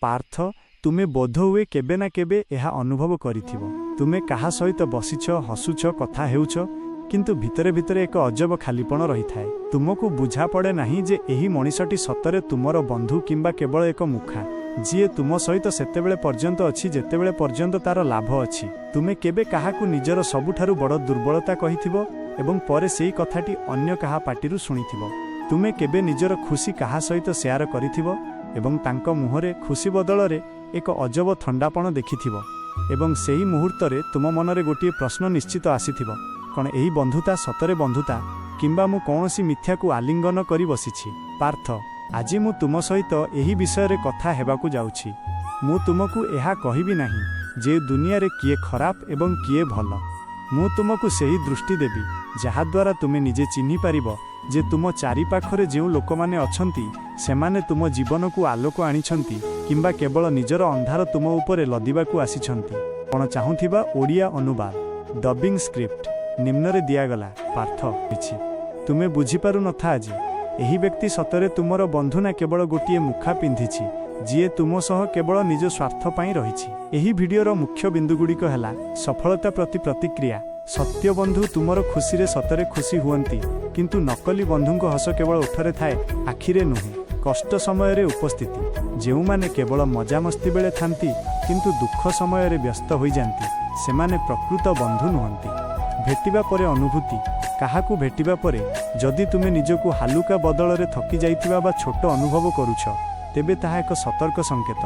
पार्थ तुमे बोधहुए केबे ना केबे एहा अनुभव करिथिबो। तुमे काहा सहित बसिछ हसुछ कथा हेउछ किंतु भितरे भितरे एक अजब खालीपण रही थाए। तुमको बुझा पड़े नहीं जे एही मनीषटी सतरे तुमर बंधु किंबा केवल एक मुखा जीए तुम सहित सेतेबेले पर्यंत अछि जेतेबेले पर्यंत तार लाभ अछि। तुमे केबे काहाकू निजर सबुठारु बड़ दुर्बलता कहिथिबो एवं परे सेही कथाटी अन्य काहा पाटिरु शुणिथिबो। तुमे केबे निजर खुशी काहा सहित शेयर करिथिबो एवं तांको मुहरे खुशी बदलरे एक अजब थंडापण देखिथिबो एवं सेही मुहूर्तरे तुम मनरे गोटिए प्रश्न निश्चित आसीथिबो, कौन एही बंधुता सतरे बंधुता किंबा मु कौनसी मिथ्या को आलिंगन करी बसिछि। पार्थ आज मु तुम सहित एही विषय रे कथा हेबाकू जाउछि। मु तुमको एहा कहिबि नाही जे दुनिया रे किए खराब एवं किए भल। मु तुमको सेही दृष्टि देबी जहा द्वारा तुमे निजे चिन्हि पारिबो जे तुम चारि पाखरे जेउ लोक माने अछंती सेमाने तुम जीवन को आलोक आनिछंती किंबा केवल निजर अंधार तुम उपरे लदिबाकू आसिछंती। कोन चाहुथिबा ओडिया अनुवाद डबिंग स्क्रिप्ट निम्नरे दियागला। पार्थ किछि तुमे बुझी पारु नथा आज एही व्यक्ति सतरे तुमर बंधु ना केवल गोटिए मुखा पिंधिछि जीए तुम सह केवल निज स्वार्थ पाई रहिछि। एही भिडियोर मुख्य बिंदुगुड़िक हैला सफलता प्रति प्रतिक्रिया। सत्य बंधु तुमर खुशी रे सतरे खुशी हुअंती किंतु नकली बंधुंको हस केवल ओठरे थाए आखिरे नुहे। कष्ट समय रे उपस्थिति जेउ माने केवल मजामस्ती बेले थांती किंतु दुख समय रे व्यस्त होई जानती सेमाने प्रकृत बंधु नुहंती। भेटिबा परे अनुभूति काहाकू भेटिबा परे जदि तुमे निजको हालुका बदलरे थकी जाइथिबा बा छोट अनुभव करूछ तेबे ताहा एक सतर्क संकेत।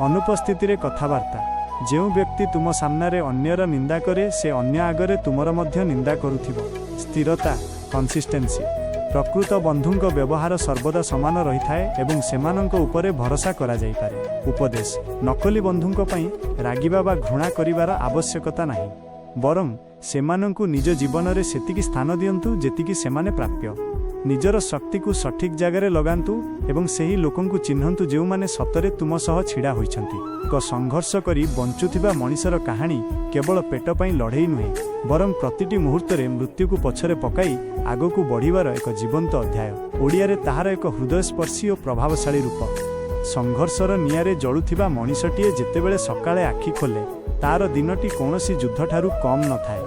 अनुपस्थिति रे कथावार्ता जेउ व्यक्ति तुम सामनारे अन्यर निंदा करे से अन्य आगरे तुमर मध्य निंदा करुथिबो। स्थिरता कंसिस्टेंसी प्रकृत बंधुंक व्यवहार सर्वदा समान रही थाए एवं सेमानंक उपरे भरोसा करा जाई पारे। उपदेश नकली बंधुंक पई रागिबा बा घृणा करिवार आवश्यकता नाही बरं सेमानंकु निज जीवन रे सेतिकी स्थान दियंतु जेतिकी सेमाने प्राप्य। निजर शक्ति को सठिक जगार लगांतु एवं सेही लोकंकु चिन्हंतु जेउ माने सतरे तुम सह छिड़ा होइछंती। एक संघर्ष करी बंचुथिबा मनीषर कहानी केवल पेट पई लड़ेई नुहे बरं प्रतिटी मुहूर्तरे मृत्यु को पछरे पकाई आगकू बढ़िबार एक जीवंत अध्याय। ओडिया रे ताहार एक हृदयस्पर्शी और प्रभावशाली रूप। संघर्षर नियारे जळुथिबा मनीषटीए जेतेबेले सकाळे आखि खोले तार दिनटी कौनसी युद्ध ठारू कम न थाए।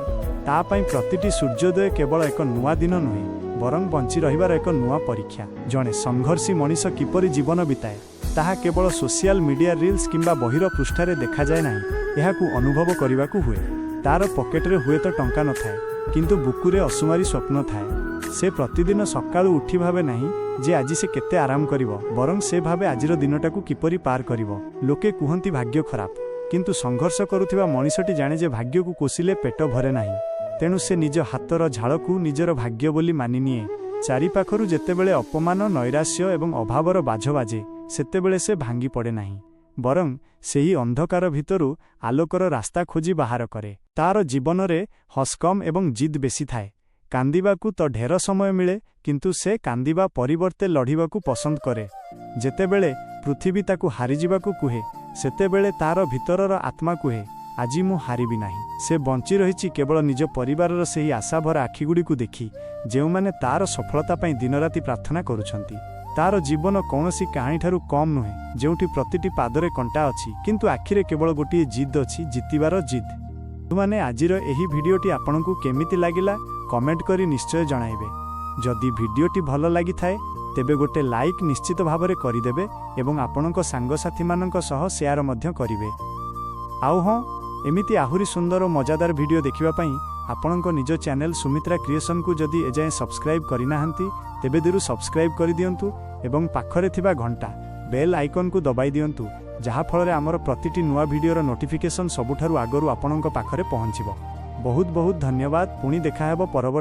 ता पई प्रतिटी सूर्योदय केवल एक नुआ दिन नुहे बरं बंची रहिबार एक नुआ परीक्षा। जणे संघर्षी मनीष किपरि जीवन बिताए ताहा केवल सोशल मीडिया रील्स किंबा बहिर पृष्ठारे देखा जाए नाही एहाकू अनुभव करिबाकू हुए। तार पकेट रे हुए तो टंका न थाए किंतु बुकुरे असुमारी स्वप्न थाए। से प्रतिदिन सकाळू उठी भावे नाही जे आज से केते आराम करिवो बरं से भावे आजिर दिनटाकू किपरि पार करिवो। लोके कुहंती भाग्य खराब किंतु संघर्ष करुथिबा मनीषटी जाने जे भाग्य को कोसिले पेट भरे नाही तेणु से निज हातर झाड़कू निजर भाग्य बोली मानि निए। चारि पाखरु जेतेबेले अपमान नैराश्य एवं अभावर बाझ बाजे सेतेबेले से भांगी पड़े नाही बरं सेही अंधकार भितरु आलोकर रास्ता खोजी बाहर करे। तार जीवन रे हसकम एवं जिद बेसी थाए। कांदिबाकू तो ढेर समय मिले किंतु से कांदिबा परिवर्ते लढ़िबाकू पसंद करे। जेतेबेले पृथ्वी ताकू हारिजिबाकू कुहे सेतेबेले तार भितरर आत्मा कुहे आजी मु हारिबि नाही। से बंची रहिछि केवल निज परिवारर सेही आशाभरा आखिगुड़िकू देखि जेउ माने तार सफलता पई दिनराति प्रार्थना करुछंती। तार जीवन कौनसी कहानी ठारू कम नुहे जेउठी प्रतिटी पादरे कंटा अछि किंतु आखिरे केवल गोटिए जिद अछि जितिबार जिद। तुमाने आजिर एही भिडियोटी आपनकू केमिति लागिला कमेंट करी निश्चय जणाइबे। जदि भिडियोटी भल लागि थाए तेबे गोटे लाइक निश्चित भावरे करिदेबे एवं आपनक सांगसाथी मानक सह शेयर मध्य करिवे। आउ हाँ एमिति आहुरी सुंदर और मजादार भिडियो देखिबा पई आपनक निज चैनल सुमित्रा क्रिएशन को जदि एजाए सब्सक्राइब करिनाहांती तेबे दिरु सब्सक्राइब करि दियंतु एवं पाखरे थिबा घंटा बेल आइकन को दबाई दियंतु जहा फଳରେ आमर प्रतिटी नुआ भिडियोर नोटिफिकेशन सबुठारु आगरु आपनक पाखरे पहुंचिबो। बहुत बहुत धन्यवाद। पुणी देखा हेबो परवर्ती